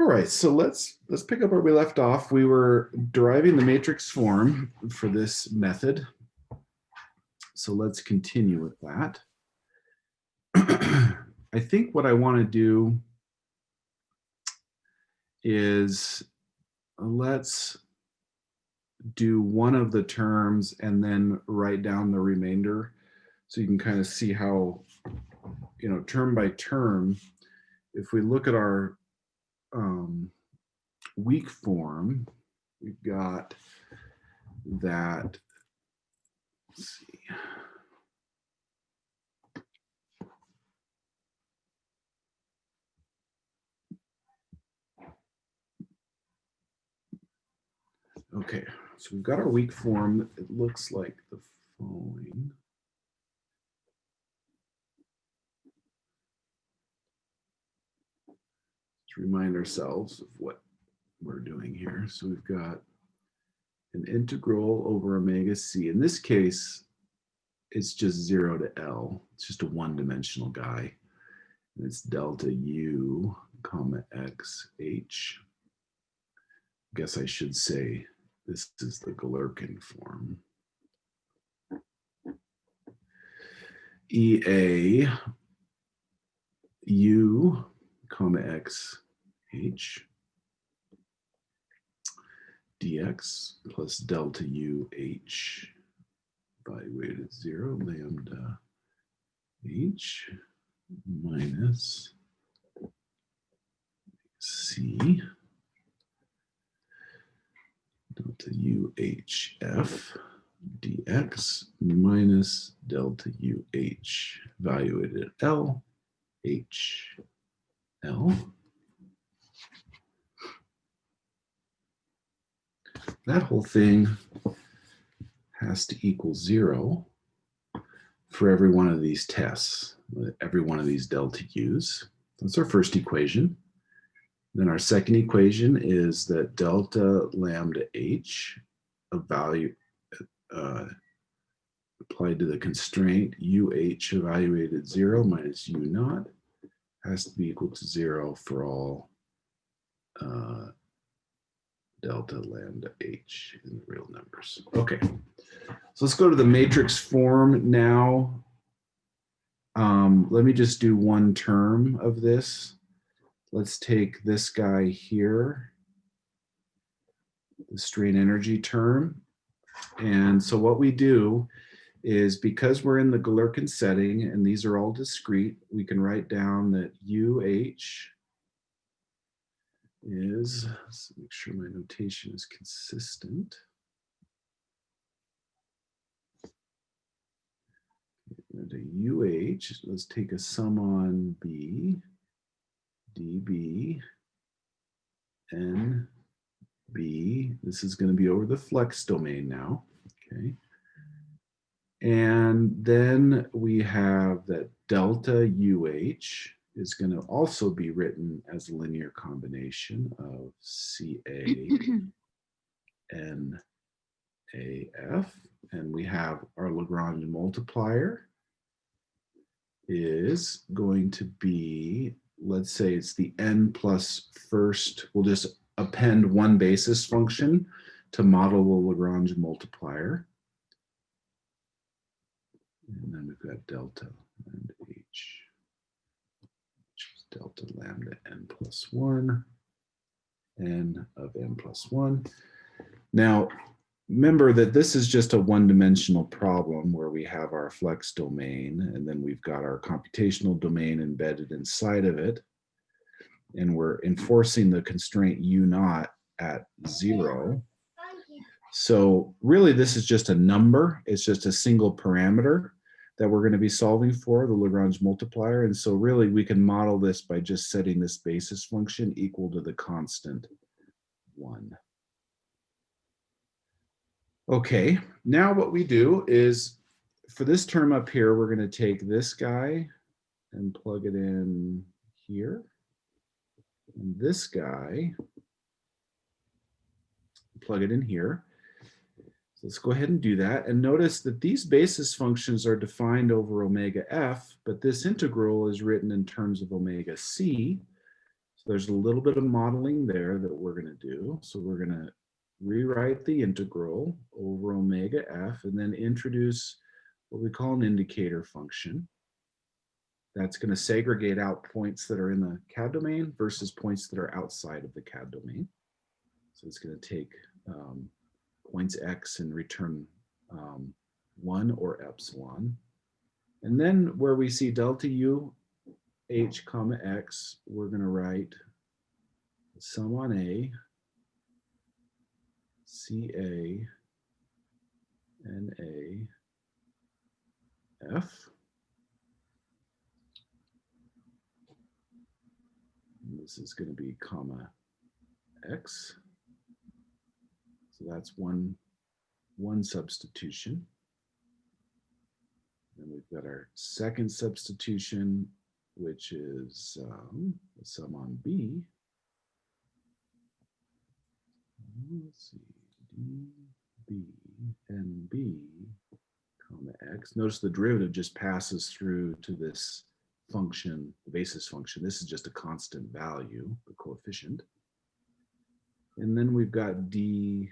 All right, so let's pick up where we left off. We were deriving the matrix form for this method. So let's continue with that. I think what I want to do is let's do one of the terms and then write down the remainder so you can kind of see how, you know, term by term, if we look at our weak form, we've got that, let's see. Okay, so we've got our weak form. It looks like the following. Let's remind ourselves of what we're doing here. So we've got an integral over omega c. In this case, it's just 0 to L. It's just a one-dimensional guy. And it's delta u comma x h. I guess I should say this is the Galerkin form. EA u comma x h dx plus delta u h evaluated 0 lambda h minus c delta u h f dx minus delta u h evaluated at L h L. That whole thing has to equal 0 for every one of these tests, every one of these delta u's. That's our first equation. Then our second equation is that delta lambda h, a value applied to the constraint uh evaluated 0 minus u naught, has to be equal to 0 for all delta lambda h in the real numbers. Okay, so let's go to the matrix form now. Let me just do one term of this. Let's take this guy here, the strain energy term. And so what we do is, because we're in the Galerkin setting and these are all discrete, we can write down that UH is, let's make sure my notation is consistent. The UH, let's take a sum on B, dB, NB. This is going to be over the flex domain now, okay? And then we have that delta UH is going to also be written as a linear combination of CA and AF. And we have our Lagrange multiplier is going to be, let's say it's the n plus first, we'll just append one basis function to model the Lagrange multiplier. And then we've got delta lambda h, which is delta lambda n plus 1, n of n plus 1. Now, remember that this is just a one-dimensional problem where we have our flex domain, and then we've got our computational domain embedded inside of it. And we're enforcing the constraint u naught at 0. So really, this is just a number. It's just a single parameter that we're going to be solving for, the Lagrange multiplier. And so really, we can model this by just setting this basis function equal to the constant 1. Okay, now what we do is, for this term up here, we're going to take this guy and plug it in here. And this guy, plug it in here. So let's go ahead and do that. And notice that these basis functions are defined over omega f, but this integral is written in terms of omega c. So there's a little bit of modeling there that we're going to do. So we're going to rewrite the integral over omega f and then introduce what we call an indicator function. That's going to segregate out points that are in the CAD domain versus points that are outside of the CAD domain. So it's going to take points x and return 1 or epsilon. And then where we see delta u h comma x, we're going to write sum on a, CA, and a, f. And this is going to be comma x. So that's one substitution. And we've got our second substitution, which is the sum on b. Let's see, d, b, and b, comma x. Notice the derivative just passes through to this function, the basis function. This is just a constant value, the coefficient. And then we've got dx.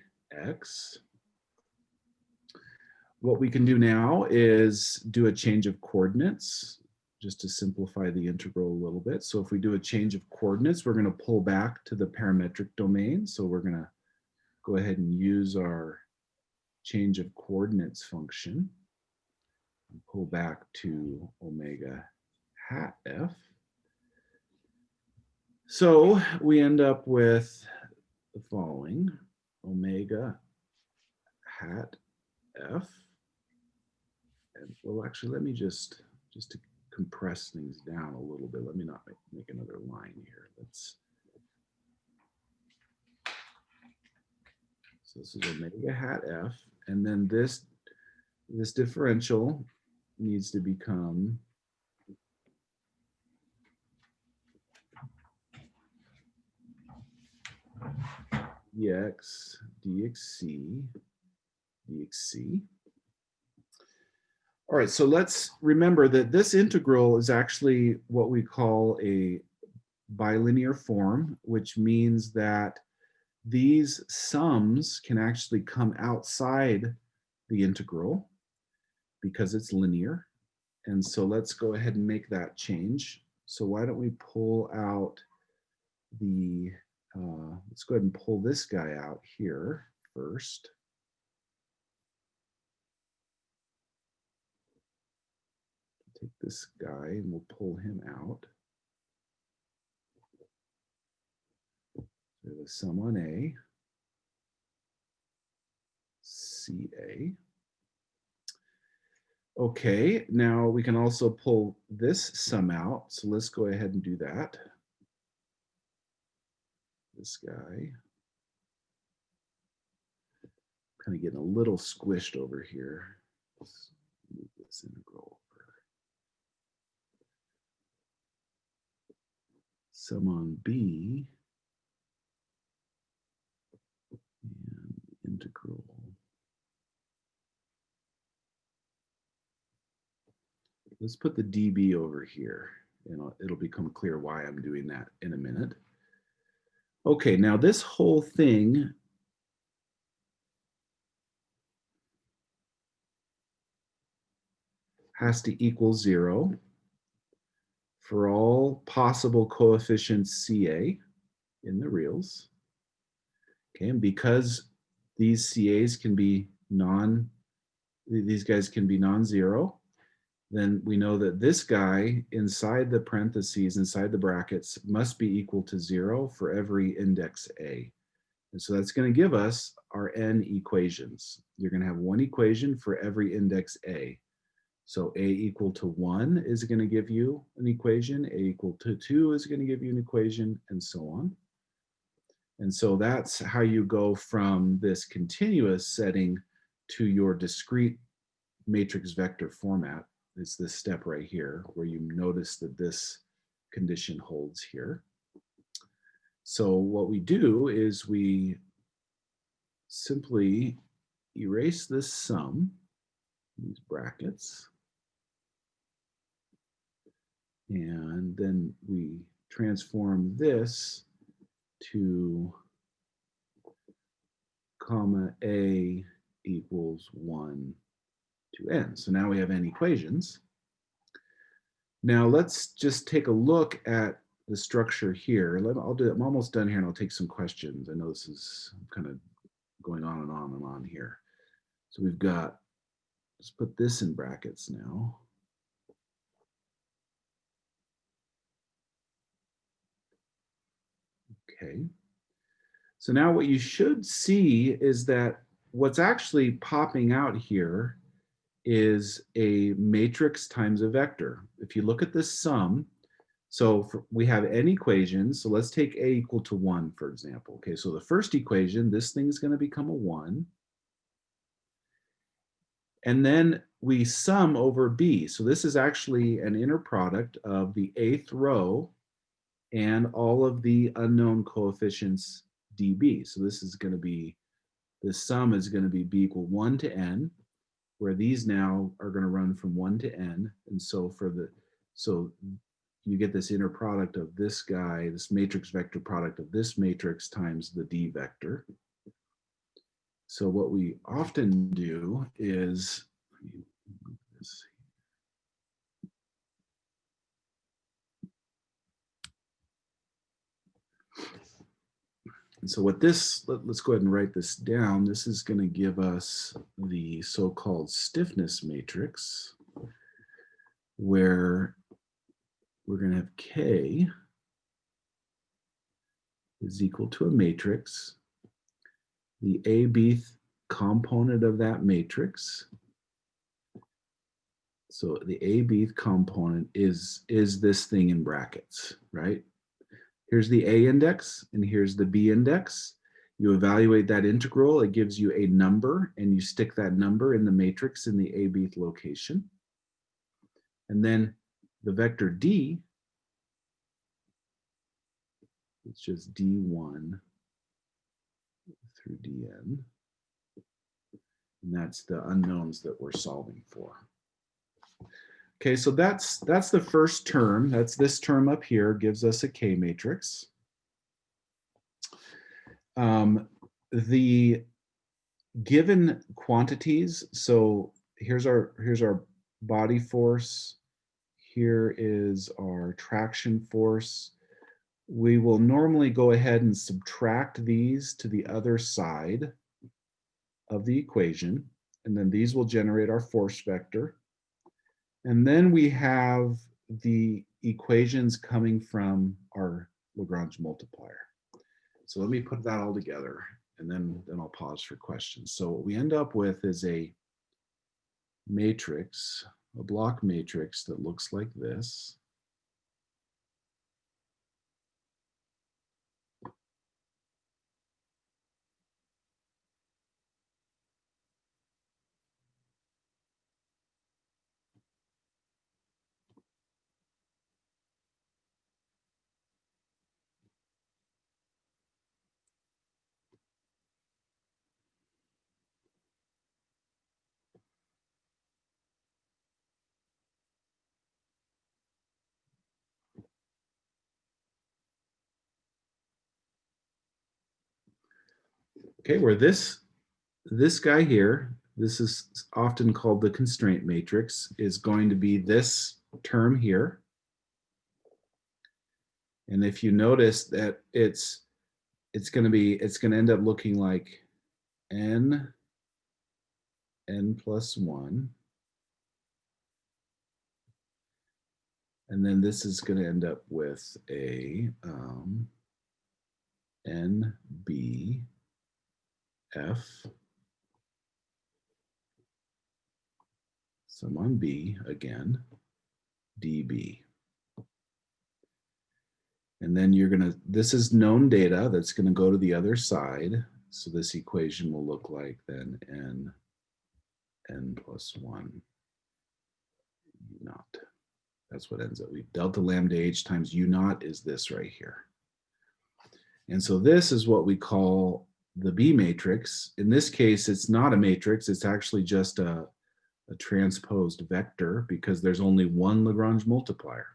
What we can do now is do a change of coordinates, just to simplify the integral a little bit. So if we do a change of coordinates, we're going to pull back to the parametric domain. So we're going to go ahead and use our change of coordinates function and pull back to omega hat f. So we end up with the following: omega hat f. And well, actually, let me just to compress things down a little bit. Let me not make another line here. So this is omega hat f, and then this differential needs to become dx dxc dxc. All right, so let's remember that this integral is actually what we call a bilinear form, which means that these sums can actually come outside the integral because it's linear. And so let's go ahead and make that change. So why don't we pull out the, let's go ahead and pull this guy out here first. Take this guy and we'll pull him out. So the sum on A, CA. Okay, now we can also pull this sum out. So let's go ahead and do that. This guy. Kind of getting a little squished over here. Let's move this integral over. Sum on B and integral. Let's put the dB over here, and it'll become clear why I'm doing that in a minute. Okay, now this whole thing has to equal 0 for all possible coefficients CA in the reals. Okay, and because these CAs can be these guys can be non-zero, then we know that this guy inside the parentheses, inside the brackets, must be equal to 0 for every index A. And so that's going to give us our n equations. You're going to have one equation for every index A. So A equal to 1 is going to give you an equation, A equal to 2 is going to give you an equation, and so on. And so that's how you go from this continuous setting to your discrete matrix vector format. It's this step right here where you notice that this condition holds here. So what we do is we simply erase this sum, these brackets, and then we transform this to comma A equals 1 to n. So now we have n equations. Now let's just take a look at the structure here. I'm almost done here and I'll take some questions. I know this is kind of going on and on and on here. So we've got, let's put this in brackets now. Okay. So now what you should see is that what's actually popping out here is a matrix times a vector. If you look at this sum, we have n equations. So let's take a equal to 1, for example. Okay, so the first equation, this thing is going to become a 1. And then we sum over b. So this is actually an inner product of the 8th row and all of the unknown coefficients db. So this is going to be, the sum is going to be b equal 1 to n, where these now are going to run from 1 to n. And so so you get this inner product of this guy, this matrix vector product of this matrix times the d vector. So what we often do is, let me move this. And so what this, let's go ahead and write this down. This is going to give us the so-called stiffness matrix, where we're going to have K is equal to a matrix. The A-bth component of that matrix. So the A-bth component is this thing in brackets, right? Here's the A index and here's the B index. You evaluate that integral, it gives you a number, and you stick that number in the matrix in the A-bth location. And then the vector D, it's just D1 through Dn. And that's the unknowns that we're solving for. Okay, so that's the first term. That's this term up here, gives us a K matrix. The given quantities, so here's our body force. Here is our traction force. We will normally go ahead and subtract these to the other side of the equation, and then these will generate our force vector. And then we have the equations coming from our Lagrange multiplier. So let me put that all together, and then I'll pause for questions. So what we end up with is a matrix, a block matrix that looks like this. Okay, where this guy here, this is often called the constraint matrix, is going to be this term here. And if you notice that it's going to end up looking like n plus 1. And then this is going to end up with a n b f sum on b again db. And then this is known data that's going to go to the other side. So this equation will look like then n plus 1 u naught. That's what ends up. Delta lambda h times u naught is this right here. And so this is what we call the B matrix. In this case, it's not a matrix. It's actually just a transposed vector because there's only one Lagrange multiplier.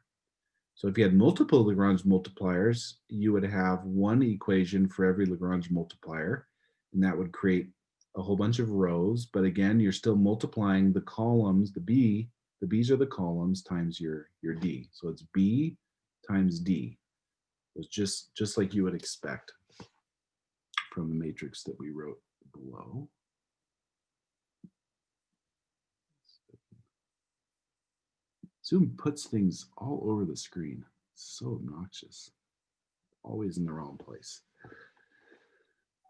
So if you had multiple Lagrange multipliers, you would have one equation for every Lagrange multiplier, and that would create a whole bunch of rows. But again, you're still multiplying the columns, the B's are the columns times your D. So it's B times D. It's just like you would expect from the matrix that we wrote below. Zoom puts things all over the screen. It's so obnoxious. Always in the wrong place.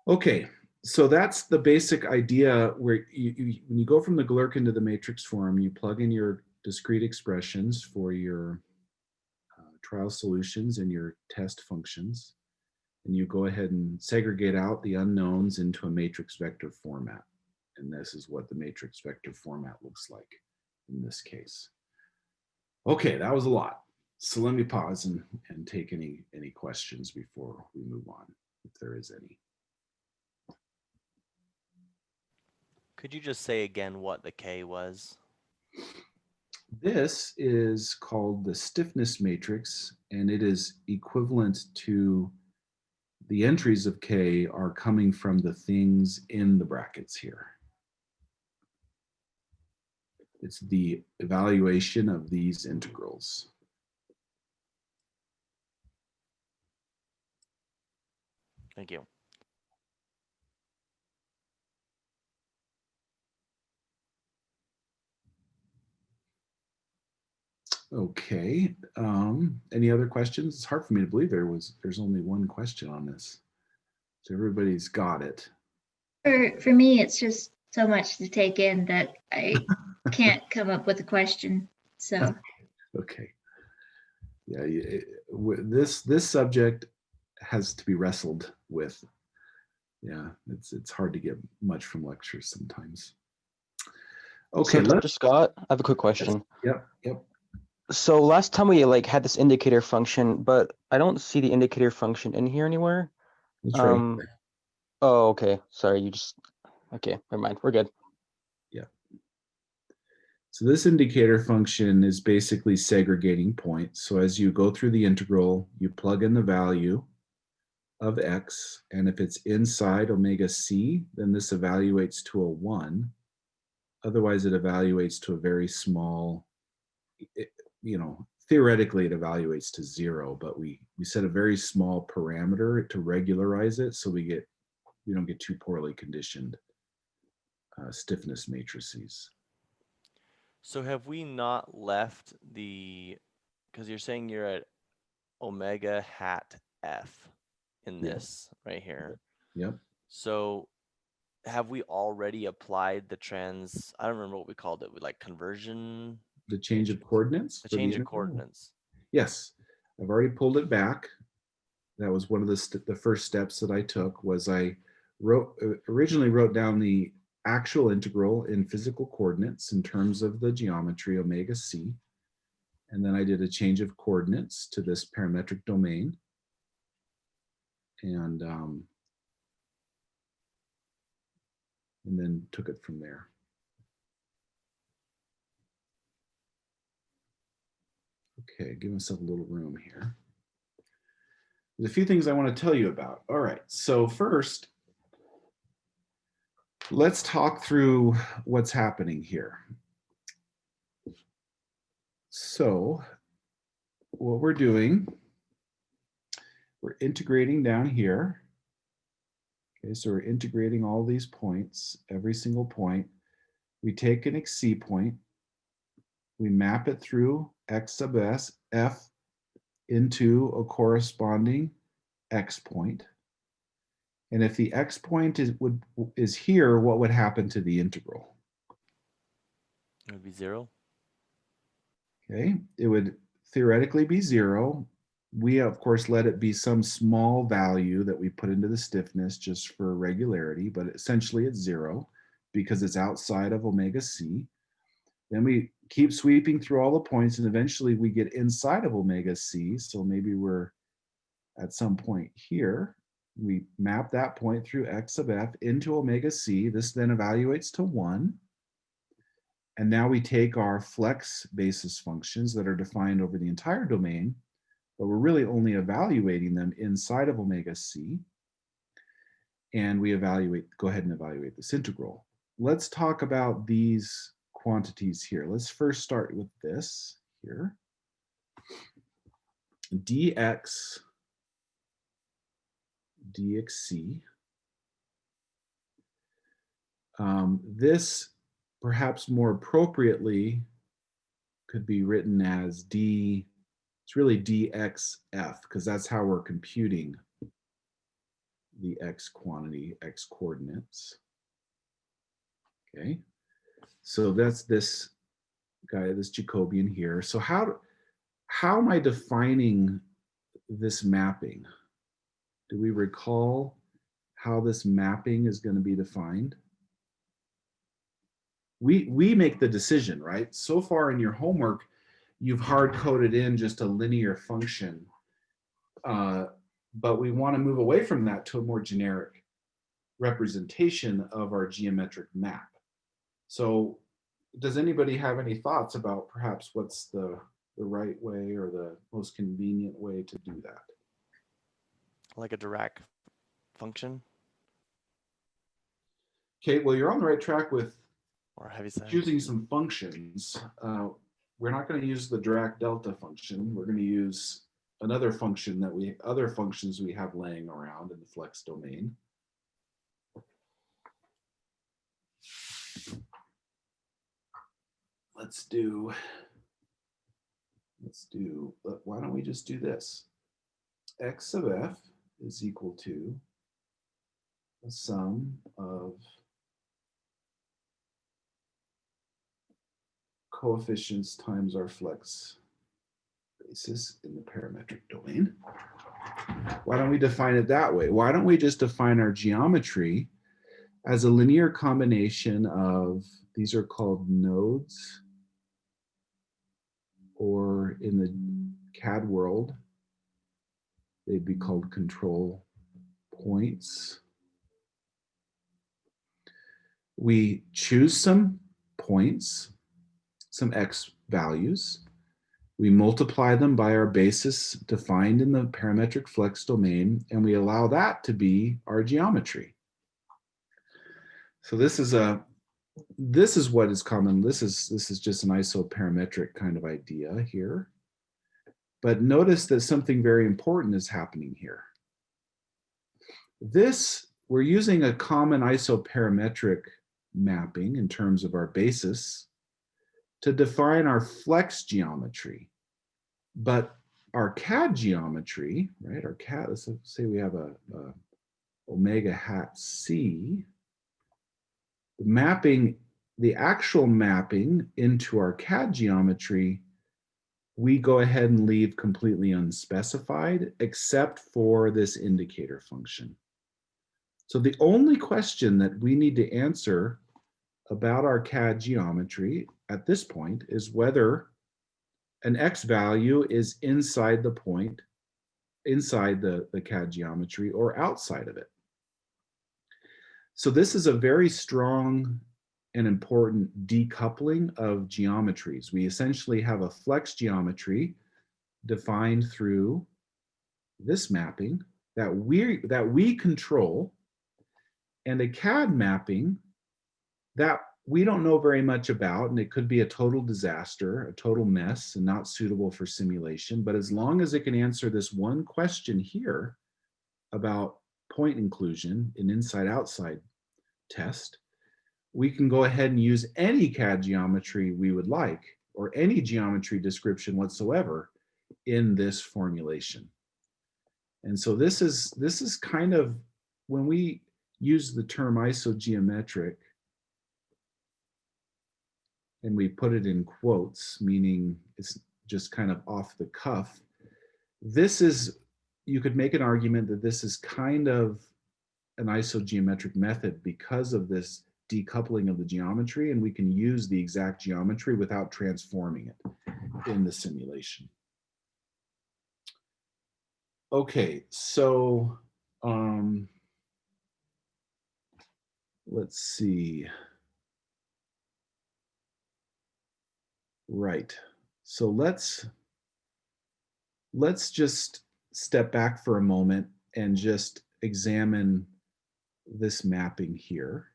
Okay, so that's the basic idea where when you go from the Galerkin to the matrix form, you plug in your discrete expressions for your trial solutions and your test functions, and you go ahead and segregate out the unknowns into a matrix vector format. And this is what the matrix vector format looks like in this case. Okay, that was a lot. So let me pause and take any questions before we move on, if there is any. Could you just say again what the K was? This is called the stiffness matrix, and it is equivalent to the entries of K are coming from the things in the brackets here. It's the evaluation of these integrals. Thank you. Okay. Any other questions? It's hard for me to believe there's only one question on this. So everybody's got it. For me, it's just so much to take in that I can't come up with a question. So Okay. Yeah, this subject has to be wrestled with. Yeah, it's hard to get much from lectures sometimes. Okay, so Dr. Scott, I have a quick question. Yep. So last time we had this indicator function, but I don't see the indicator function in here anywhere. That's right. Oh, okay. Sorry, okay, never mind. We're good. Yeah. So this indicator function is basically segregating points. So as you go through the integral, you plug in the value of x, and if it's inside omega c, then this evaluates to a 1. Otherwise, it evaluates to a very small, theoretically it evaluates to 0, but we set a very small parameter to regularize it, so we don't get too poorly conditioned stiffness matrices. So have we not left because you're saying you're at omega hat f in this right here. Yep. So have we already applied the I don't remember what we called it, like conversion? The change of coordinates? The change of coordinates. Yes, I've already pulled it back. That was one of the first steps that I took. Was I originally wrote down the actual integral in physical coordinates in terms of the geometry omega c, and then I did a change of coordinates to this parametric domain, and then took it from there. Okay, give myself a little room here. There's a few things I want to tell you about. All right, so first, let's talk through what's happening here. So what we're doing, we're integrating down here. Okay, so we're integrating all these points, every single point. We take an xc point, we map it through x sub s, f into a corresponding x point. And if the x point is here, what would happen to the integral? It would be 0. Okay, it would theoretically be 0. We, of course, let it be some small value that we put into the stiffness just for regularity, but essentially it's 0 because it's outside of omega c. Then we keep sweeping through all the points, and eventually we get inside of omega c. So maybe we're at some point here. We map that point through x sub f into omega c. This then evaluates to 1. And now we take our flex basis functions that are defined over the entire domain. but we're really only evaluating them inside of omega c. And we go ahead and evaluate this integral. Let's talk about these quantities here. Let's first start with this here. dx dxc. This perhaps more appropriately could be written as it's really dxf, because that's how we're computing the x quantity, x coordinates. Okay, so that's this guy, this Jacobian here. So how am I defining this mapping? Do we recall how this mapping is going to be defined? We make the decision, right? So far in your homework, you've hard-coded in just a linear function, but we want to move away from that to a more generic representation of our geometric map. So does anybody have any thoughts about perhaps what's the right way or the most convenient way to do that? Like a Dirac function Okay, well, you're on the right track with or Heaviside? choosing some functions. We're not going to use the Dirac delta function. We're going to use another function other functions we have laying around in the flex domain. Why don't we just do this? X of f is equal to the sum of coefficients times our flex basis in the parametric domain. Why don't we define it that way? Why don't we just define our geometry as a linear combination of, these are called nodes, or in the CAD world, they'd be called control points. We choose some points, some x values. We multiply them by our basis defined in the parametric flex domain, and we allow that to be our geometry. So this is what is common. This is just an isoparametric kind of idea here. But notice that something very important is happening here. We're using a common isoparametric mapping in terms of our basis to define our flex geometry. But our CAD geometry, right? Our CAD, let's say we have a omega hat C. The actual mapping into our CAD geometry, we go ahead and leave completely unspecified, except for this indicator function. So the only question that we need to answer about our CAD geometry at this point is whether an x value is inside the point, inside the CAD geometry, or outside of it. So this is a very strong and important decoupling of geometries. We essentially have a flex geometry defined through this mapping that we control, and a CAD mapping that we don't know very much about, and it could be a total disaster, a total mess, and not suitable for simulation. But as long as it can answer this one question here about point inclusion in inside-outside test, we can go ahead and use any CAD geometry we would like, or any geometry description whatsoever in this formulation. And so this is kind of, when we use the term isogeometric, and we put it in quotes, meaning it's just kind of off the cuff, you could make an argument that this is kind of an isogeometric method because of this decoupling of the geometry, and we can use the exact geometry without transforming it in the simulation. Okay, so let's see. Right, so let's let's just step back for a moment and just examine this mapping here,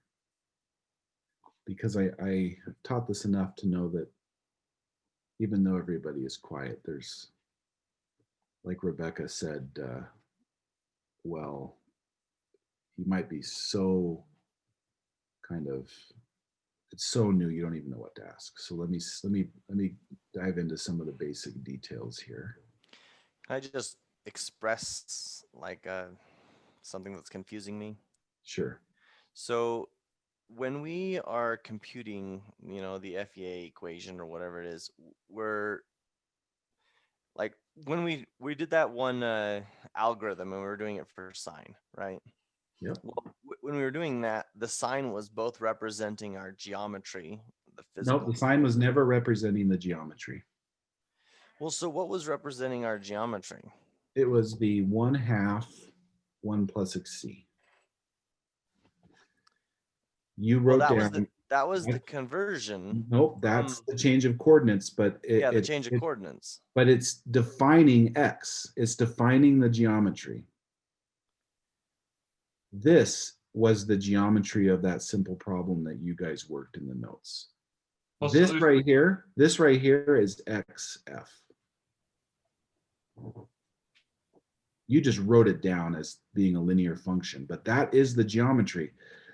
because I taught this enough to know that even though everybody is quiet, there's, like Rebecca said, well, you might be so kind of, it's so new you don't even know what to ask. So let me dive into some of the basic details here. Can I just express like something that's confusing me? Sure. So when we are computing, the FEA equation or whatever it is, we're like when we did that one algorithm and we were doing it for sine, right? Yep. Well, when we were doing that, the sine was both representing our geometry, the physical. Nope, the sign was never representing the geometry. Well, so what was representing our geometry? It was the 1/2 1 plus xc. You Well, wrote that was the that's- conversion. Nope, that's the change of coordinates, but The change of coordinates. But it's defining x. It's defining the geometry. This was the geometry of that simple problem that you guys worked in the notes. Well, so This there's- right here is xf. You just wrote it down as being a linear function, but that is the geometry.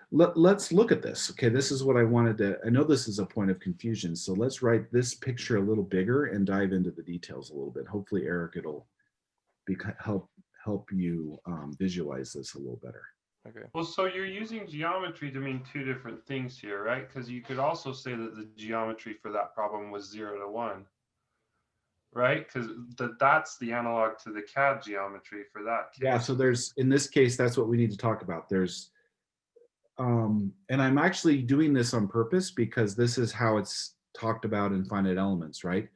Let's look at this. Okay, this is what I wanted to, I know this is a point of confusion, so let's write this picture a little bigger and dive into the details a little bit. Hopefully, Eric, it'll help you visualize this a little better. Okay. Well, so you're using geometry to mean two different things here, right? Because you could also say that the geometry for that problem was 0 to 1, right? Because that's the analog to the CAD geometry for that case. Yeah, so there's, in this case, that's what we need to talk about. There's, and I'm actually doing this on purpose because this is how it's talked about in finite elements, right?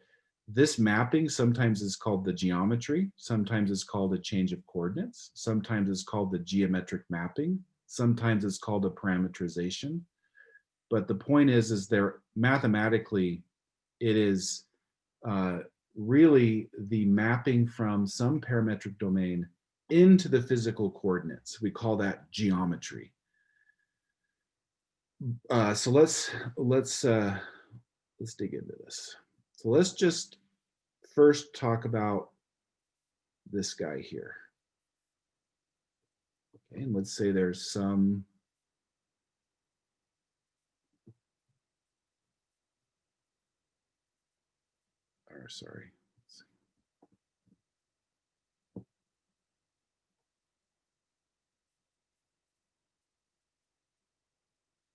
This mapping sometimes is called the geometry, sometimes it's called a change of coordinates, sometimes it's called the geometric mapping, sometimes it's called a parametrization. But the point is there mathematically, it is really the mapping from some parametric domain into the physical coordinates. We call that geometry. So let's dig into this. So let's just first talk about this guy here. Okay, and let's say there's some sorry.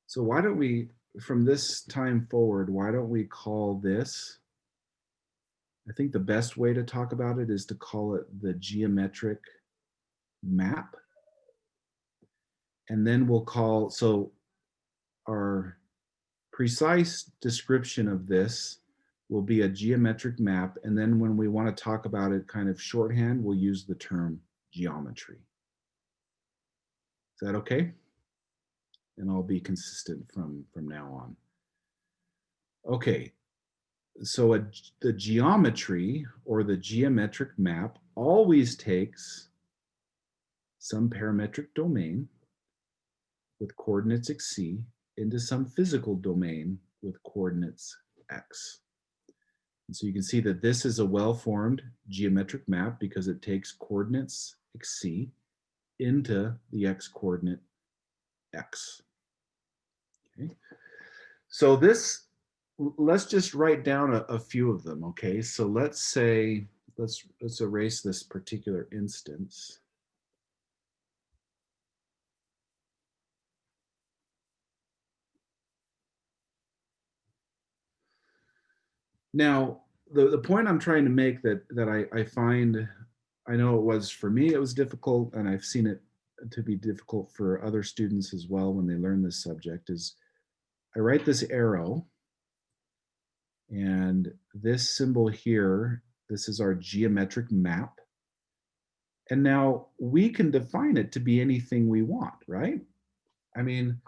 So why don't we, from this time forward, why don't we call this, I think the best way to talk about it is to call it the geometric map. And then we'll call, so our precise description of this will be a geometric map. And then when we want to talk about it kind of shorthand, we'll use the term geometry. Is that okay? And I'll be consistent from now on. Okay, so the geometry or the geometric map always takes some parametric domain with coordinates xc into some physical domain with coordinates x. And so you can see that this is a well-formed geometric map because it takes coordinates xc into the x coordinate x. Okay. So this, let's just write down a few of them. Okay, so let's say, let's erase this particular instance. Now, the point I'm trying to make that I find, I know it was for me, it was difficult, and I've seen it to be difficult for other students as well when they learn this subject, is I write this arrow, and this symbol here, this is our geometric map. And now we can define it to be anything we want, right? I mean,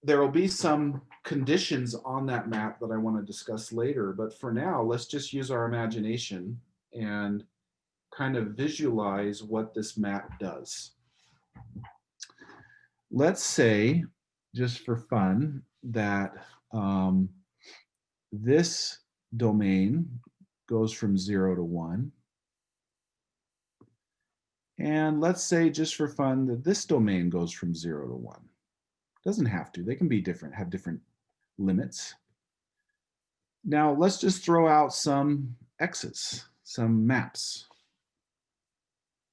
there will be some conditions on that map that I want to discuss later, but for now, let's just use our imagination and kind of visualize what this map does. Let's say, just for fun, that this domain goes from 0 to 1. And let's say, just for fun, that this domain goes from 0 to 1. Doesn't have to. They can be different, have different limits. Now, let's just throw out some x's, some maps.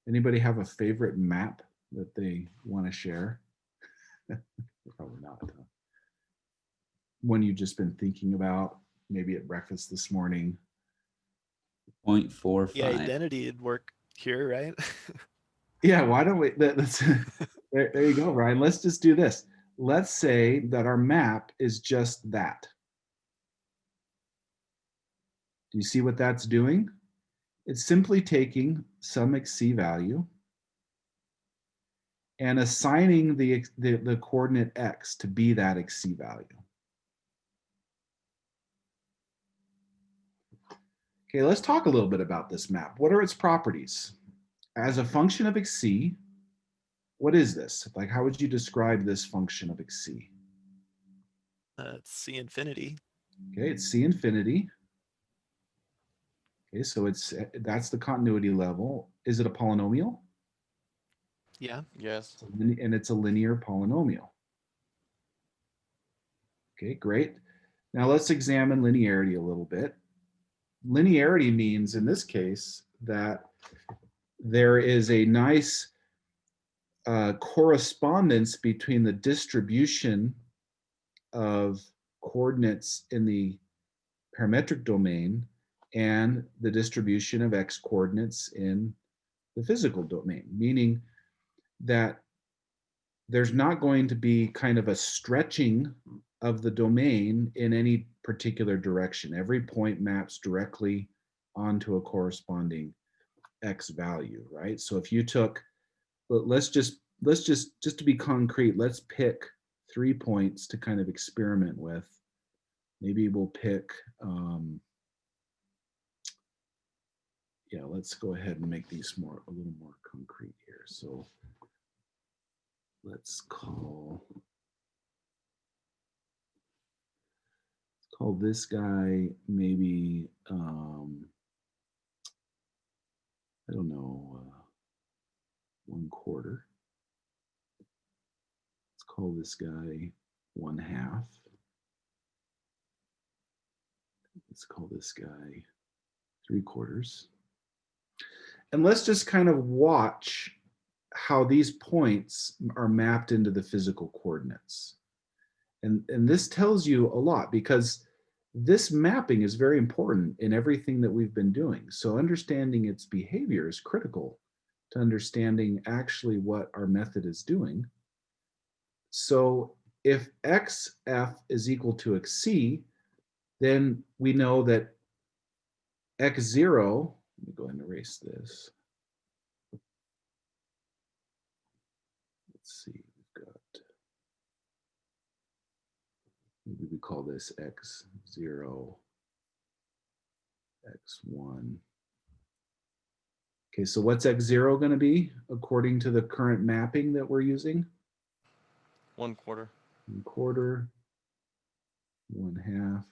Anybody have a favorite map that they want to share? Probably not. Huh? One you've just been thinking about, maybe at breakfast this morning. 0.45. Yeah, identity would work here, right? Yeah, why don't we, that's, there you go, Ryan. Let's just do this. Let's say that our map is just that. Do you see what that's doing? It's simply taking some xc value and assigning the coordinate x to be that xc value. Okay, let's talk a little bit about this map. What are its properties? As a function of xc, what is this? Like, how would you describe this function of xc? It's C infinity. Okay, it's C infinity. Okay, so that's the continuity level. Is it a polynomial? Yeah. Yes. And it's a linear polynomial. Okay, great. Now let's examine linearity a little bit. Linearity means, in this case, that there is a nice correspondence between the distribution of coordinates in the parametric domain and the distribution of x coordinates in the physical domain, meaning that there's not going to be kind of a stretching of the domain in any particular direction. Every point maps directly onto a corresponding x value, right? So if you took, let's just to be concrete, let's pick 3 points to kind of experiment with. Maybe we'll pick, yeah, let's go ahead and make these a little more concrete here. So let's call this guy maybe, I don't know, 1/4. Let's call this guy 1/2. Let's call this guy 3/4. And let's just kind of watch how these points are mapped into the physical coordinates. And this tells you a lot, because this mapping is very important in everything that we've been doing. So understanding its behavior is critical to understanding actually what our method is doing. So if xf is equal to xc, then we know that x0, let me go ahead and erase this. Let's see, we've got, maybe we call this x0, x1. Okay, so what's x0 going to be according to the current mapping that we're using? 1/4. 1/4, 1/2,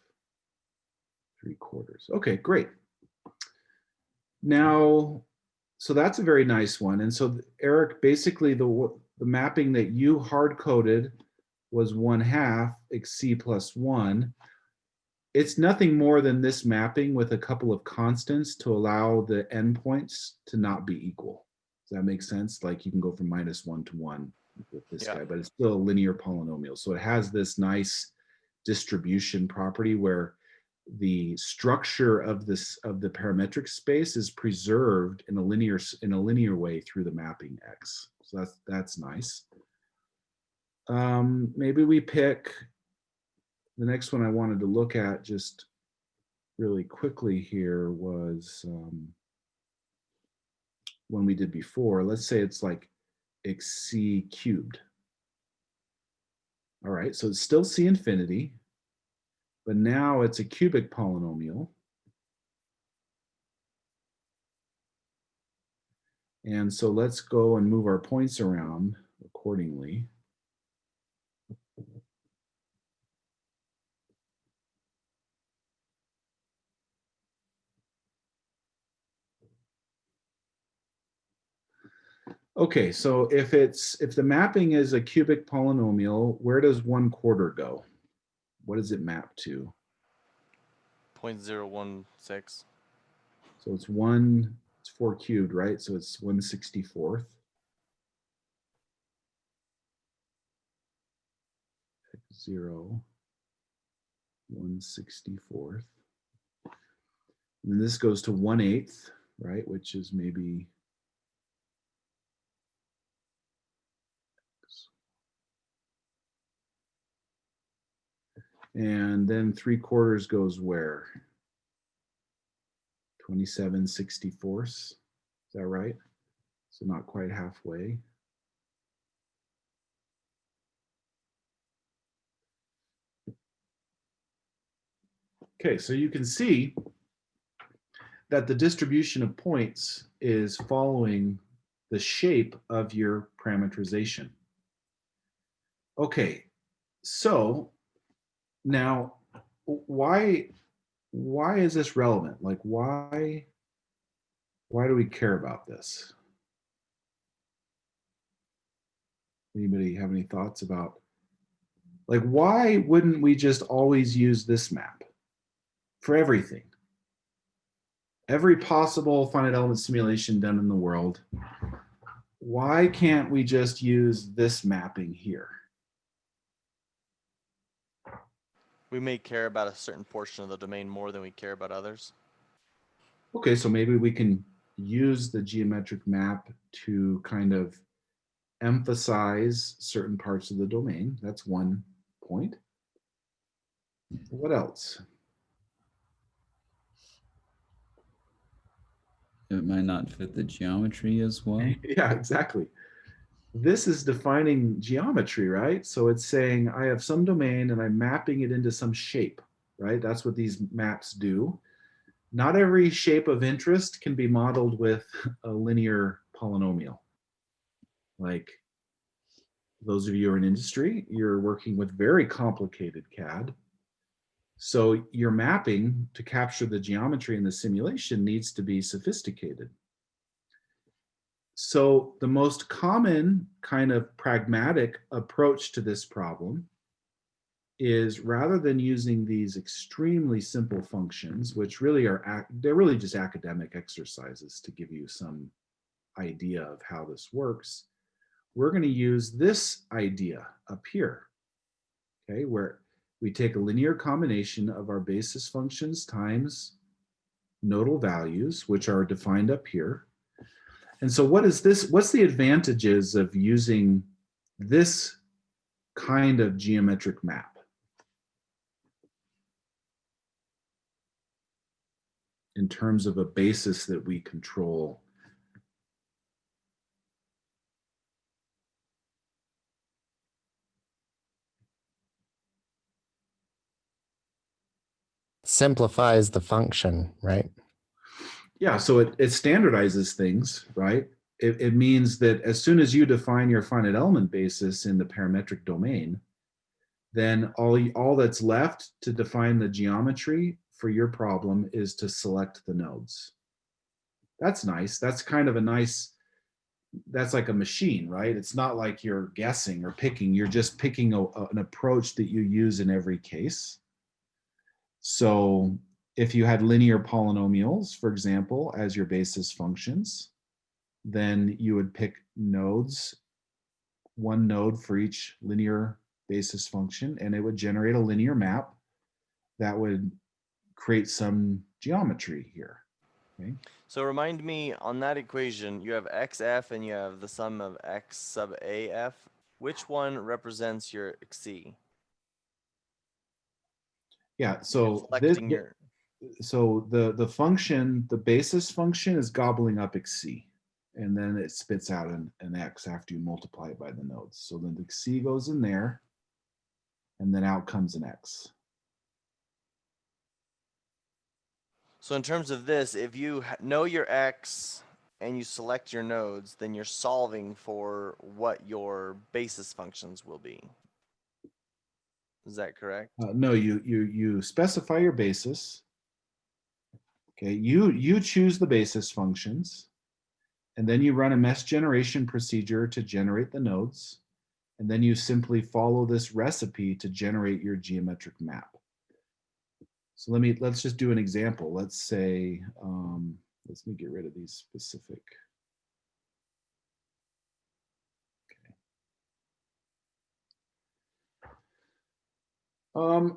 3/4. Okay, great. Now, so that's a very nice one. And so Eric, basically the mapping that you hard coded was 1/2 xc plus 1. It's nothing more than this mapping with a couple of constants to allow the endpoints to not be equal. Does that make sense? Like you can go from -1 to 1 with this guy, but it's still a linear polynomial. So it has this nice distribution property where the structure of the parametric space is preserved in a linear way through the mapping x. So that's nice. Maybe we pick the next one I wanted to look at just really quickly here was one we did before. Let's say it's like xc cubed. All right, so it's still C infinity, but now it's a cubic polynomial. And so let's go and move our points around accordingly. Okay, so if the mapping is a cubic polynomial, where does 1/4 go? What does it map to? 0.016. So it's 4 cubed, right? So it's 1/64. 0, 1/64. And then this goes to 1/8, right? Which is maybe and then 3/4 goes where? 27/64. Is that right? So not quite halfway. Okay, so you can see that the distribution of points is following the shape of your parametrization. Okay, so now why is this relevant? Like why do we care about this? Anybody have any thoughts about, like, why wouldn't we just always use this map for everything? Every possible finite element simulation done in the world, why can't we just use this mapping here? We may care about a certain portion of the domain more than we care about others. Okay, so maybe we can use the geometric map to kind of emphasize certain parts of the domain. That's one point. What else? It might not fit the geometry as well. Yeah, exactly. This is defining geometry, right? So it's saying I have some domain and I'm mapping it into some shape, right? That's what these maps do. Not every shape of interest can be modeled with a linear polynomial. Like those of you who are in industry, you're working with very complicated CAD. So your mapping to capture the geometry in the simulation needs to be sophisticated. So the most common kind of pragmatic approach to this problem is, rather than using these extremely simple functions, which really they're really just academic exercises to give you some idea of how this works, we're going to use this idea up here, okay, where we take a linear combination of our basis functions times nodal values, which are defined up here. And so what is this? What's the advantages of using this kind of geometric map in terms of a basis that we control? Simplifies the function, right? Yeah, so it standardizes things, right? It means that as soon as you define your finite element basis in the parametric domain, then all that's left to define the geometry for your problem is to select the nodes. That's nice. That's kind of a nice, that's like a machine, right? It's not like you're guessing or picking. You're just picking an approach that you use in every case. So if you had linear polynomials, for example, as your basis functions, then you would pick nodes, one node for each linear basis function, and it would generate a linear map that would create some geometry here. Okay. So remind me, on that equation, you have xf and you have the sum of x sub af. Which one represents your xc? Yeah, so Selecting your... so the function, the basis function is gobbling up xc, and then it spits out an x after you multiply it by the nodes. So then the c goes in there, and then out comes an x. So in terms of this, if you know your x and you select your nodes, then you're solving for what your basis functions will be. Is that correct? No, you specify your basis. Okay, you choose the basis functions, and then you run a mesh generation procedure to generate the nodes, and then you simply follow this recipe to generate your geometric map. So let's just do an example. Let's say, let me get rid of these specific. Okay.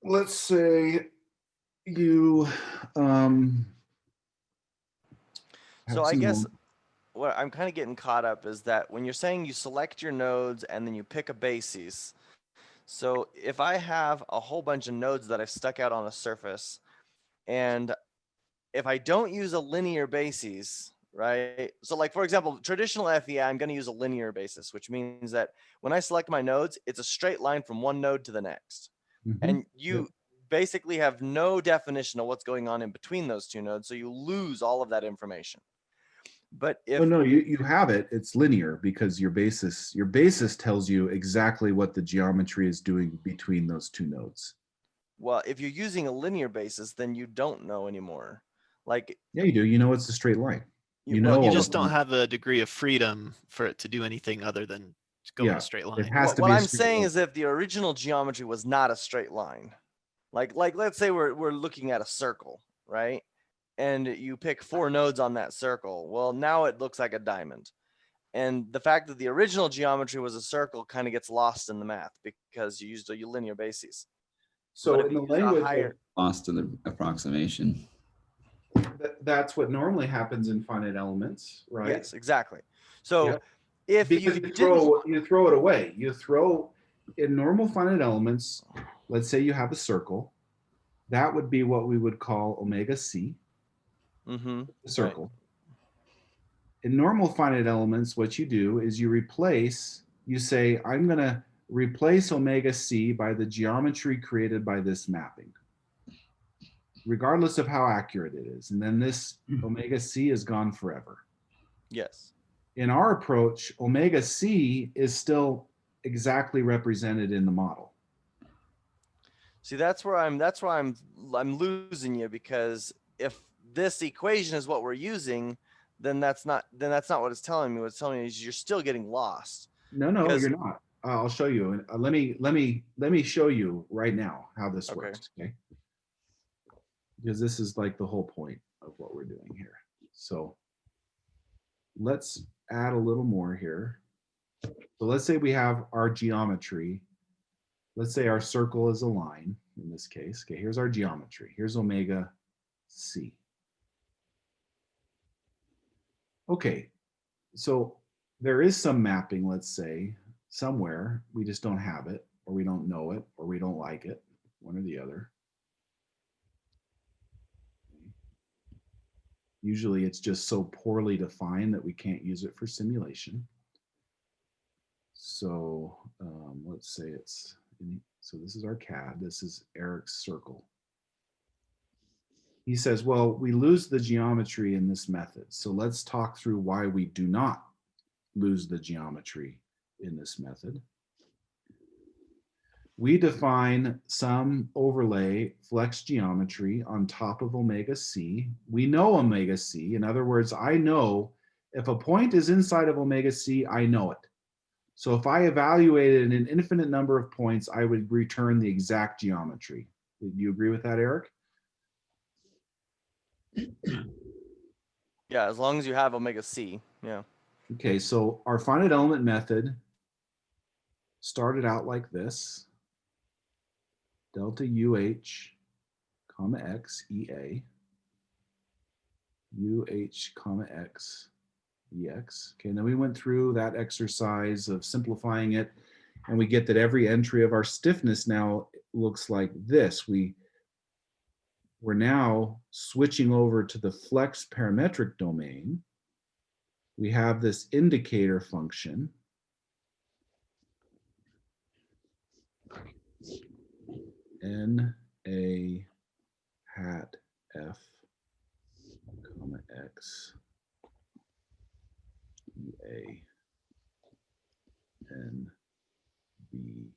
Let's say you So I guess what I'm kind of getting caught up is that when you're saying you select your nodes and then you pick a basis. So if I have a whole bunch of nodes that I've stuck out on a surface, and if I don't use a linear basis, right? So like, for example, traditional FEA, I'm going to use a linear basis, which means that when I select my nodes, it's a straight line from one node to the next. And you basically have no definition of what's going on in between those two nodes. So you lose all of that information. But if no, you have it, it's linear because your basis tells you exactly what the geometry is doing between those two nodes. Well, if you're using a linear basis, then you don't know anymore. Like, yeah, you do. You know it's a straight line. You well, know You all just of don't them. have a degree of freedom for it to do anything other than go in Yeah, a straight it line. has to what be a I'm straight saying line. is if the original geometry was not a straight line, like let's say we're looking at a circle, right? And you pick 4 nodes on that circle. Well, now it looks like a diamond. And the fact that the original geometry was a circle kind of gets lost in the math because you used a linear basis. So But if in the you use a language higher, Lost in the approximation. that's what normally happens in finite elements, right? yes, exactly. So Yep. if Because you you didn't, throw it away. You throw in normal finite elements. Let's say you have a circle. That would be what we would call omega c, mm-hmm, the circle. In normal finite elements, what you do is you say, I'm going to replace omega c by the geometry created by this mapping, regardless of how accurate it is. And then this omega c is gone forever. yes. In our approach, omega c is still exactly represented in the model. See, that's where I'm losing you, because if this equation is what we're using, then that's not what it's telling me. What it's telling me is you're still getting lost. No, Because- you're not. I'll show you. Let me show you right now how this Okay. works. Okay. Because this is like the whole point of what we're doing here. So let's add a little more here. So let's say we have our geometry. Let's say our circle is a line in this case. Okay, here's our geometry. Here's omega c. Okay, so there is some mapping, let's say, somewhere. We just don't have it, or we don't know it, or we don't like it, one or the other. Usually it's just so poorly defined that we can't use it for simulation. So let's say so this is our CAD, this is Eric's circle. He says, well, we lose the geometry in this method. So let's talk through why we do not lose the geometry in this method. We define some overlay flex geometry on top of omega c. We know omega c. In other words, I know if a point is inside of omega c, I know it. So if I evaluated an infinite number of points, I would return the exact geometry. Do you agree with that, Eric? Yeah, as long as you have omega c. Yeah. Okay, so our finite element method started out like this. Delta UH, comma X, EA, UH, comma X, EX. Okay, and then we went through that exercise of simplifying it, and we get that every entry of our stiffness now looks like this. We're now switching over to the flex parametric domain. We have this indicator function. N A hat F, comma comma x EA n b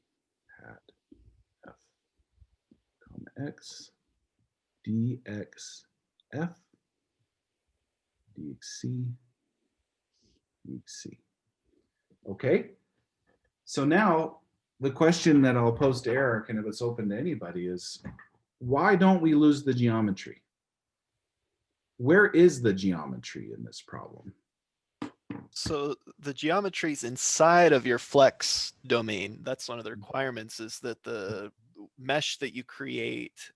hat f comma x dx f dxc dxc. Okay, so now the question that I'll pose to Eric, and if it's open to anybody, is why don't we lose the geometry? Where is the geometry in this problem? So the geometry is inside of your flex domain. That's one of the requirements, is that the mesh that you create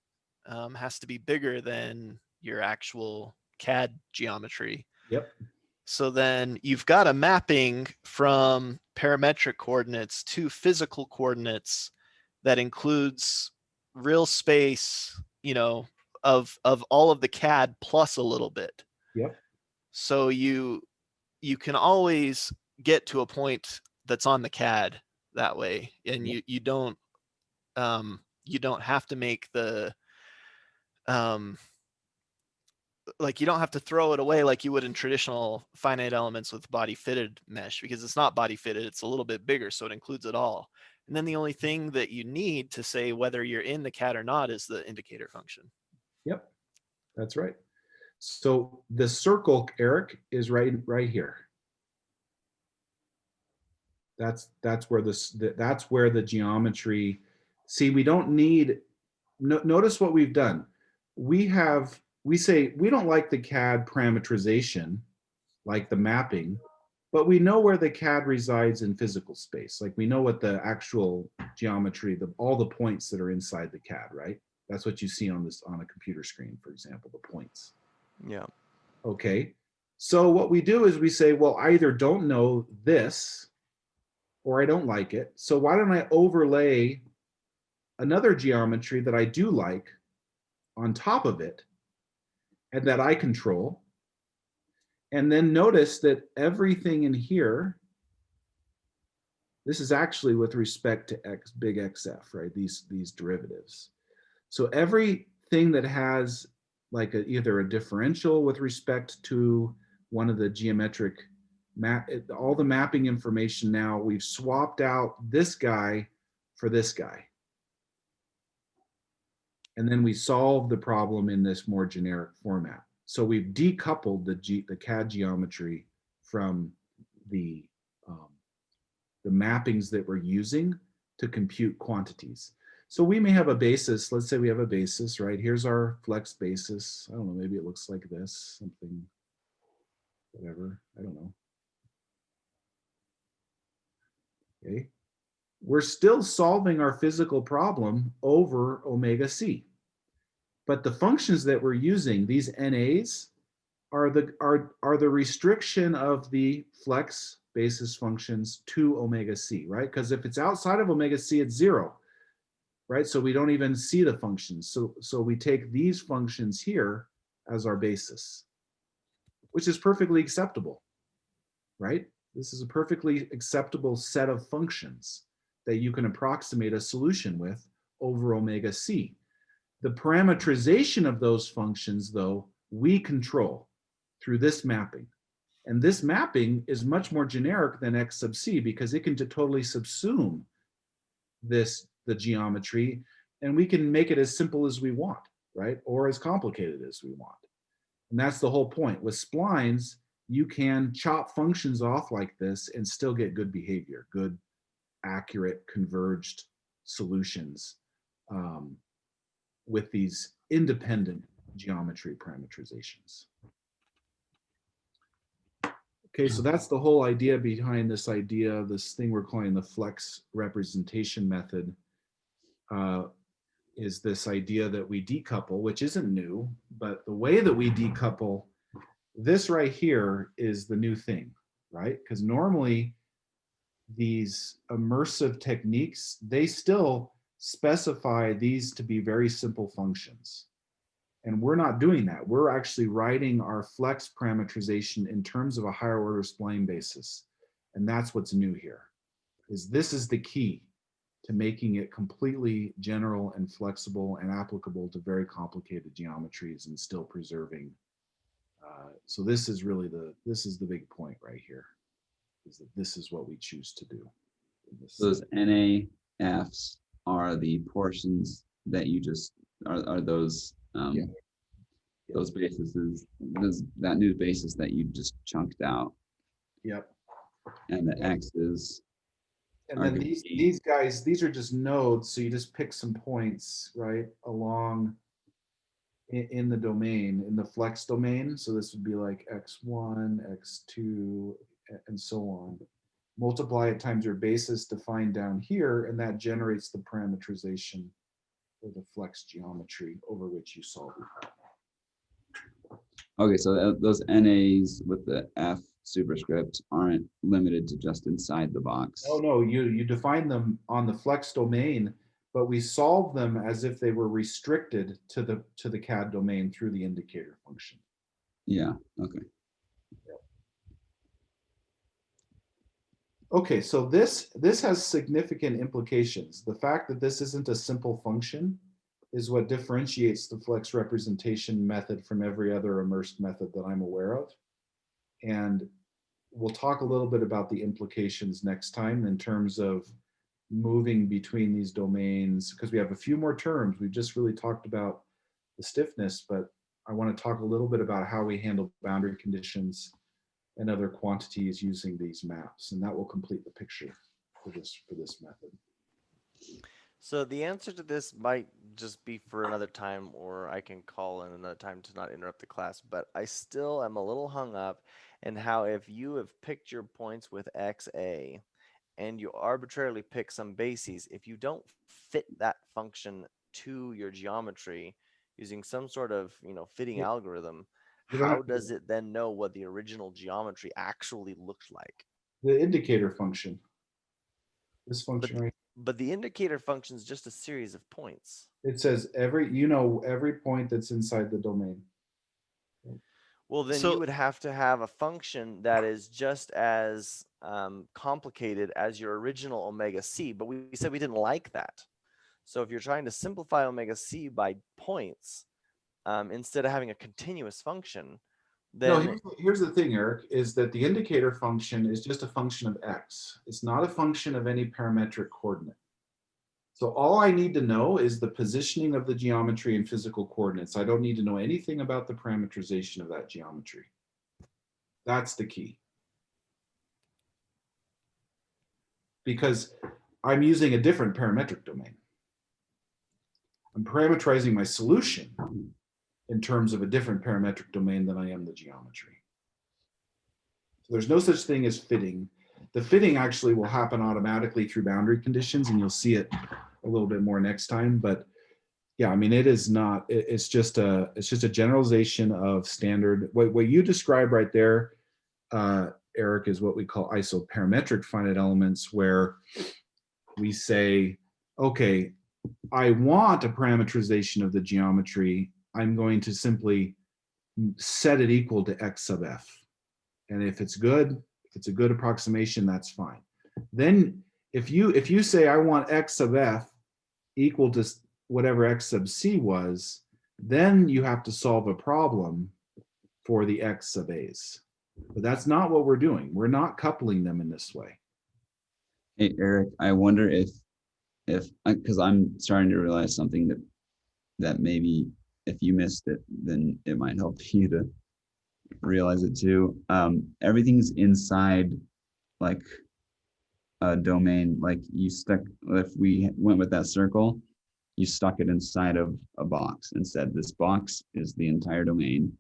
has to be bigger than your actual CAD geometry. Yep. So then you've got a mapping from parametric coordinates to physical coordinates that includes real space, of all of the CAD plus a little bit. Yep. So you can always get to a point that's on the CAD that way, and you don't have to make the you don't have to throw it away like you would in traditional finite elements with body fitted mesh, because it's not body fitted, it's a little bit bigger, so it includes it all. And then the only thing that you need to say whether you're in the CAD or not is the indicator function. Yep, that's right. So the circle, Eric, is right here. That's where that's where the geometry. See, we don't need. Notice what we've done. We say we don't like the CAD parametrization, like the mapping, but we know where the CAD resides in physical space. Like we know what the actual geometry, all the points that are inside the CAD, right? That's what you see on a computer screen, for example, the points. Yeah. Okay. So what we do is we say, well, I either don't know this or I don't like it. So why don't I overlay another geometry that I do like on top of it and that I control? And then notice that everything in here, this is actually with respect to x, big XF, right? These derivatives. So everything that has like either a differential with respect to one of the geometric all the mapping information, now we've swapped out this guy for this guy. And then we solve the problem in this more generic format. So we've decoupled the CAD geometry from the mappings that we're using to compute quantities. So we may have a basis. Let's say we have a basis, right? Here's our flex basis. I don't know, maybe it looks like this, something, whatever, I don't know. Okay. We're still solving our physical problem over omega c. But the functions that we're using, these NAs, are the restriction of the flex basis functions to omega c, right? Because if it's outside of omega c, it's 0, right? So we don't even see the functions. So we take these functions here as our basis, which is perfectly acceptable, right? This is a perfectly acceptable set of functions that you can approximate a solution with over omega c. The parametrization of those functions, though, we control through this mapping. And this mapping is much more generic than x sub c because it can totally subsume the geometry, and we can make it as simple as we want, right? Or as complicated as we want. And that's the whole point. With splines, you can chop functions off like this and still get good behavior, good, accurate, converged solutions with these independent geometry parametrizations. Okay, so that's the whole idea behind this thing we're calling the flex representation method, is this idea that we decouple, which isn't new, but the way that we decouple, this right here is the new thing, right? Because normally these immersive techniques, they still specify these to be very simple functions. And we're not doing that. We're actually writing our flex parametrization in terms of a higher order spline basis. And that's what's new here, is this is the key to making it completely general and flexible and applicable to very complicated geometries and still preserving So this is really this is the big point right here, is that this is what we choose to do. Those NAFs are the portions that you just are those Yeah. those bases, that new basis that you just chunked out, Yep. and the X's And are then gonna these be- guys, these are just nodes. So you just pick some points, right, along in the domain, in the flex domain. So this would be like x1, x2, and so on. Multiply it times your basis defined down here, and that generates the parametrization or the flex geometry over which you solve the problem. Okay, so those NAs with the F superscript aren't limited to just inside the box. Oh no, you define them on the flex domain, but we solve them as if they were restricted to the CAD domain through the indicator function. Yeah, okay. Okay, so this has significant implications. The fact that this isn't a simple function is what differentiates the flex representation method from every other immersed method that I'm aware of. And we'll talk a little bit about the implications next time in terms of moving between these domains, because we have a few more terms. We've just really talked about the stiffness, but I want to talk a little bit about how we handle boundary conditions and other quantities using these maps, and that will complete the picture for this method. So the answer to this might just be for another time, or I can call in another time to not interrupt the class, but I still am a little hung up in how if you have picked your points with XA and you arbitrarily pick some bases, if you don't fit that function to your geometry using some sort of, fitting Yeah. algorithm, You don't how have to- does it then know what the original geometry actually looks like? The indicator function, this function right, But the indicator function is just a series of points. it says every point that's inside the domain. Well, then So- you would have to have a function that is just as complicated as your original omega c, but we said we didn't like that. So if you're trying to simplify omega c by points, instead of having a continuous function, No, then here's the thing, Eric, is that the indicator function is just a function of x. It's not a function of any parametric coordinate. So all I need to know is the positioning of the geometry in physical coordinates. I don't need to know anything about the parametrization of that geometry. That's the key. Because I'm using a different parametric domain. I'm parametrizing my solution in terms of a different parametric domain than I am the geometry. So there's no such thing as fitting. The fitting actually will happen automatically through boundary conditions, and you'll see it a little bit more next time. But yeah, I mean, it is not. It's just a generalization of standard. What you describe right there, Eric, is what we call isoparametric finite elements, where we say, okay, I want a parametrization of the geometry. I'm going to simply set it equal to x sub f. And if it's good, if it's a good approximation, that's fine. Then if you say I want x sub f equal to whatever x sub c was, then you have to solve a problem for the x sub a's. But that's not what we're doing. We're not coupling them in this way. Hey, Eric, I wonder if because I'm starting to realize something that maybe if you missed it, then it might help you to realize it too. Everything's inside like a domain. Like if we went with that circle, you stuck it inside of a box and said this box is the entire domain,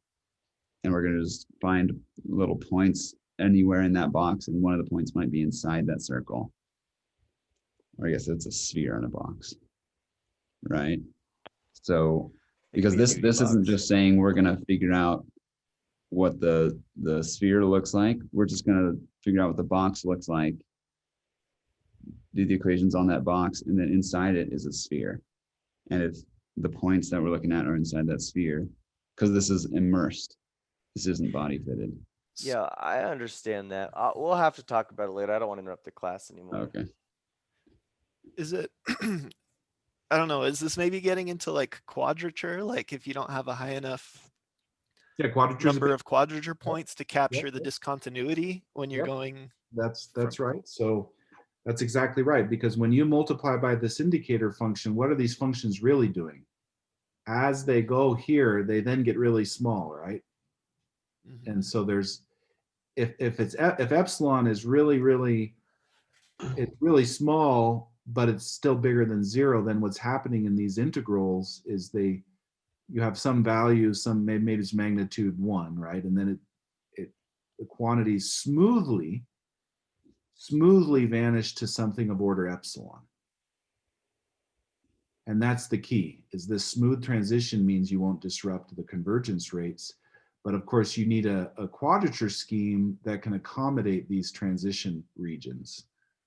and we're going to just find little points anywhere in that box, and one of the points might be inside that circle. Or I guess it's a sphere in a box, right? So it could because be a this beauty isn't box. just saying we're going to figure out what the sphere looks like. We're just going to figure out what the box looks like, do the equations on that box, and then inside it is a sphere. And if the points that we're looking at are inside that sphere, because this is immersed, this isn't body fitted. Yeah, I understand that. We'll have to talk about it later. I don't want to interrupt the class anymore. Okay. Is it, I don't know, is this maybe getting into like quadrature? Like if you don't have a high enough Yeah, quadrature. number of quadrature points to capture the yep. discontinuity when you're Yep. going. That's right. So that's exactly right, because when you multiply by this indicator function, what are these functions really doing? As they go here, they then get really small, right? Mhm. And so there's, if epsilon is really small, but it's still bigger than 0, then what's happening in these integrals is you have some value, maybe it's magnitude 1, right? And then the quantities smoothly vanish to something of order epsilon. And that's the key, is this smooth transition means you won't disrupt the convergence rates. But of course, you need a quadrature scheme that can accommodate these transition regions,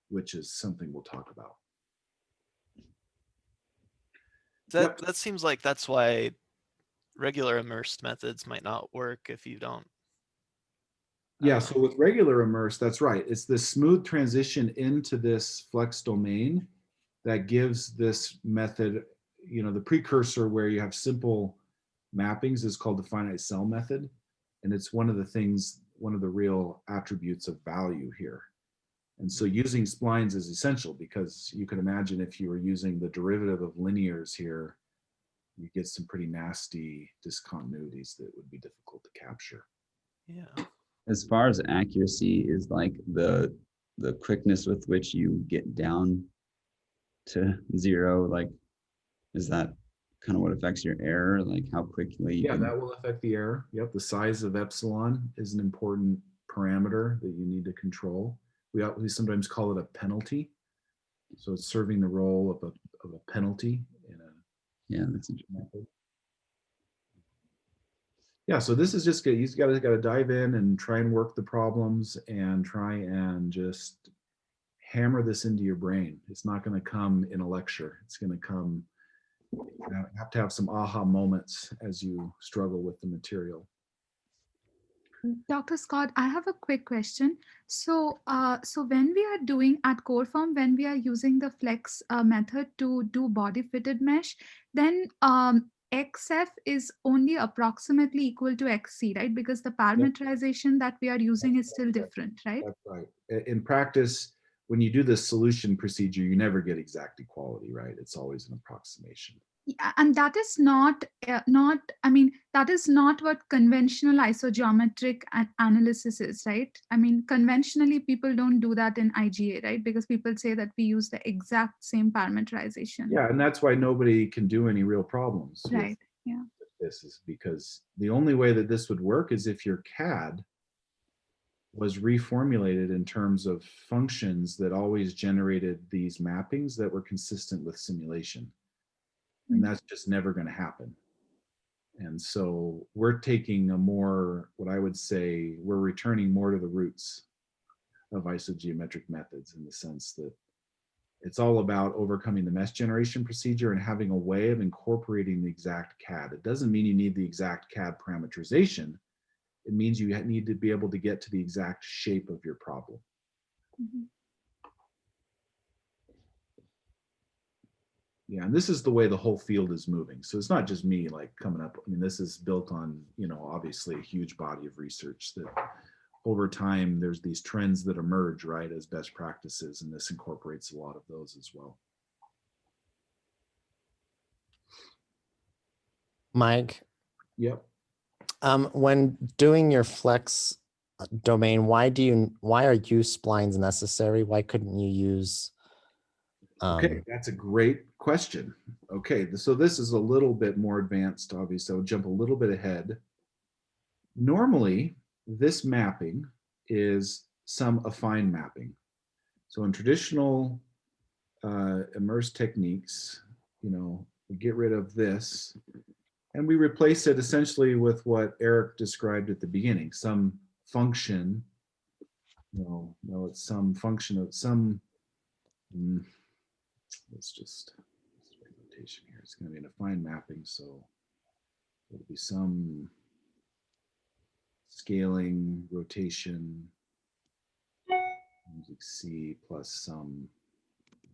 which is something we'll talk about. That seems like that's why regular immersed methods might not work if you don't. Yeah, so with regular immerse, that's right. It's this smooth transition into this flex domain that gives this method, the precursor where you have simple mappings is called the finite cell method. And it's one of the real attributes of value here. And so using splines is essential, because you can imagine if you were using the derivative of linears here, you get some pretty nasty discontinuities that would be difficult to capture. Yeah. As far as accuracy is like the quickness with which you get down to 0, like, is that kind of what affects your error? Like how quickly you can... that will affect the error. Yep, the size of epsilon is an important parameter that you need to control. We sometimes call it a penalty. So it's serving the role of a penalty in a that's interesting. method. Yeah, so this is just good. You've got to dive in and try and work the problems and try and just hammer this into your brain. It's not going to come in a lecture. It's going to come, you have to have some aha moments as you struggle with the material. Dr. Scott, I have a quick question. So, when we are doing at core form, when we are using the flex method to do body fitted mesh, then XF is only approximately equal to XC, right? Because the parametrization that we are using is still different, right? That's right. In practice, when you do this solution procedure, you never get exact equality, right? It's always an approximation. Yeah, and that is not that is not what conventional isogeometric analysis is, right? I mean, conventionally people don't do that in IGA, right? Because people say that we use the exact same parameterization. Yeah, and that's why nobody can do any real problems. Right. With this is because the only way that this would work is if your CAD was reformulated in terms of functions that always generated these mappings that were consistent with simulation. And that's just never going to happen. And so we're taking what I would say, we're returning more to the roots of isogeometric methods, in the sense that it's all about overcoming the mesh generation procedure and having a way of incorporating the exact CAD. It doesn't mean you need the exact CAD parameterization. It means you need to be able to get to the exact shape of your problem. Mm-hmm. Yeah, and this is the way the whole field is moving. So it's not just me like coming up. I mean, this is built on, obviously a huge body of research that over time there's these trends that emerge, right, as best practices, and this incorporates a lot of those as well. Mike? Yep. When doing your flex domain, why are use splines necessary? Why couldn't you use Okay, that's a great question. Okay, so this is a little bit more advanced, obviously. I'll jump a little bit ahead. Normally, this mapping is some affine mapping. So in traditional immerse techniques, we get rid of this and we replace it essentially with what Eric described at the beginning, some function. No, it's some function of some. Let's just rotation here. It's going to be an affine mapping, so it'll be some scaling, rotation, music C plus some.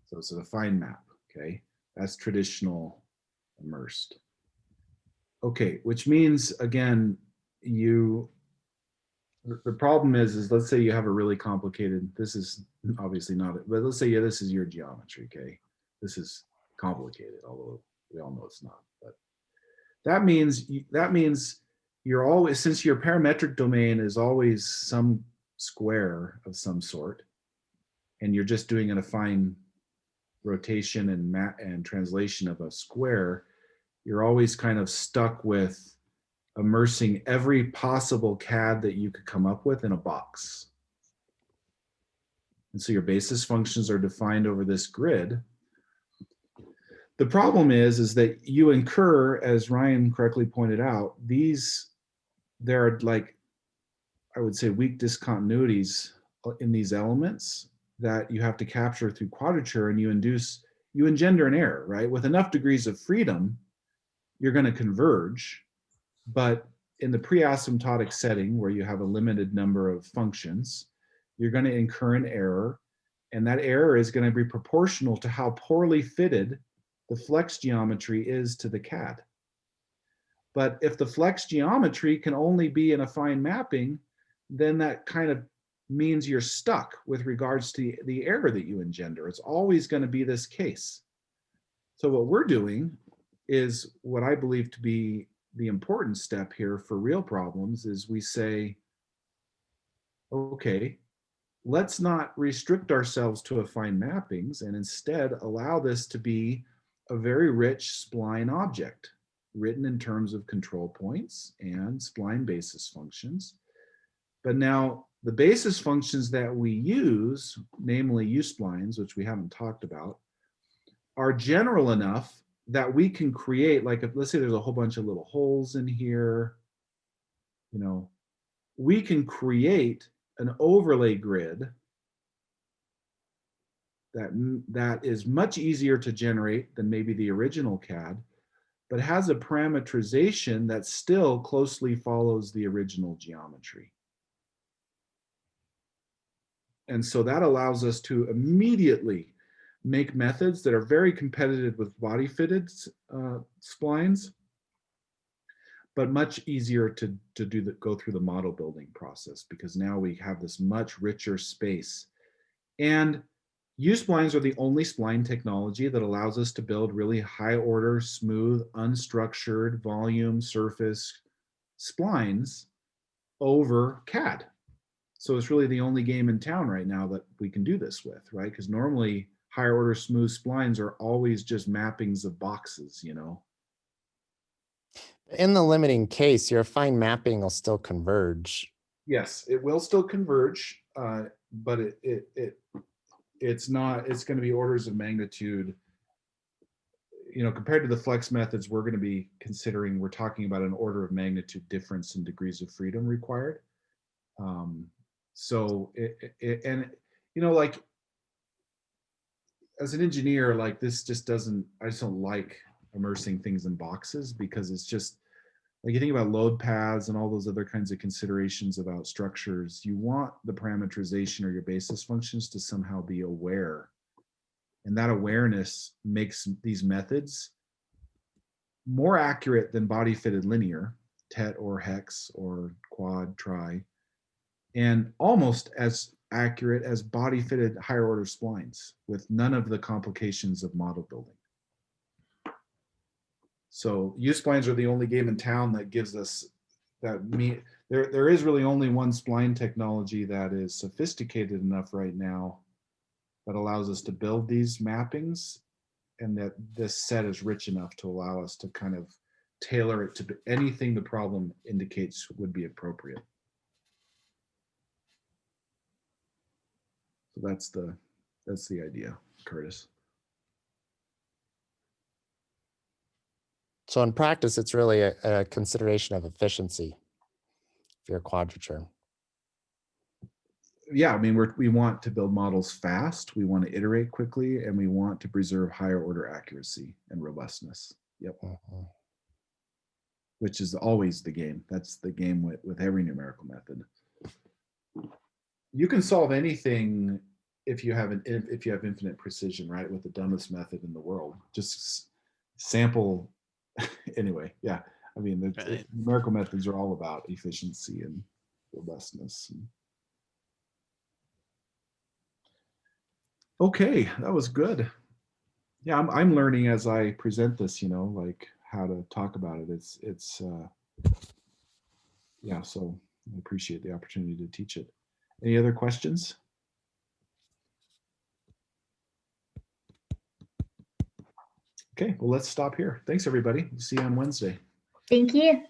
So it's an affine map. Okay, that's traditional immersed. Okay, which means again, the problem is let's say you have a really complicated, this is obviously not it, but let's say, yeah, this is your geometry, okay? This is complicated, although we all know it's not. But that means you're always, since your parametric domain is always some square of some sort, and you're just doing an affine rotation and translation of a square, you're always kind of stuck with immersing every possible CAD that you could come up with in a box. And so your basis functions are defined over this grid. The problem is that you incur, as Ryan correctly pointed out, there are, like, I would say, weak discontinuities in these elements that you have to capture through quadrature, and you engender an error, right? With enough degrees of freedom, you're going to converge. But in the pre-asymptotic setting, where you have a limited number of functions, you're going to incur an error, and that error is going to be proportional to how poorly fitted the flex geometry is to the CAD. But if the flex geometry can only be an affine mapping, then that kind of means you're stuck with regards to the error that you engender. It's always going to be this case. So what we're doing is what I believe to be the important step here for real problems is we say, okay, let's not restrict ourselves to affine mappings, and instead allow this to be a very rich spline object written in terms of control points and spline basis functions. But now the basis functions that we use, namely U-splines, which we haven't talked about, are general enough that we can create, like, if let's say there's a whole bunch of little holes in here, we can create an overlay grid that is much easier to generate than maybe the original CAD, but has a parametrization that still closely follows the original geometry. And so that allows us to immediately make methods that are very competitive with body fitted splines, but much easier to go through the model building process, because now we have this much richer space. And U-splines are the only spline technology that allows us to build really high order, smooth, unstructured, volume, surface splines over CAD. So it's really the only game in town right now that we can do this with, right? Because normally higher order smooth splines are always just mappings of boxes, In the limiting case, your affine mapping will still converge. Yes, it will still converge, but it's going to be orders of magnitude, compared to the flex methods we're going to be considering. We're talking about an order of magnitude difference in degrees of freedom required. So like, as an engineer, like, this just doesn't, I just don't like immersing things in boxes, because it's just like, you think about load paths and all those other kinds of considerations about structures, you want the parametrization or your basis functions to somehow be aware. And that awareness makes these methods more accurate than body fitted linear, tet or hex or quad, tri, and almost as accurate as body fitted higher order splines with none of the complications of model building. So U-splines are the only game in town that gives us that. There is really only one spline technology that is sophisticated enough right now that allows us to build these mappings, and that this set is rich enough to allow us to kind of tailor it to anything the problem indicates would be appropriate. So that's the idea, Curtis. So in practice, it's really a consideration of efficiency for your quadrature. Yeah, I mean, we want to build models fast, we want to iterate quickly, and we want to preserve higher order accuracy and robustness. Yep. Mhm. Which is always the game. That's the game with every numerical method. You can solve anything if you have infinite precision, right? With the dumbest method in the world. Just sample. Anyway, yeah. I mean, the Right. numerical methods are all about efficiency and robustness. Okay, that was good. Yeah, I'm learning as I present this, you know, like how to talk about it. It's yeah, so I appreciate the opportunity to teach it. Any other questions? Okay, well, let's stop here. Thanks, everybody. See you on Wednesday. Thank you.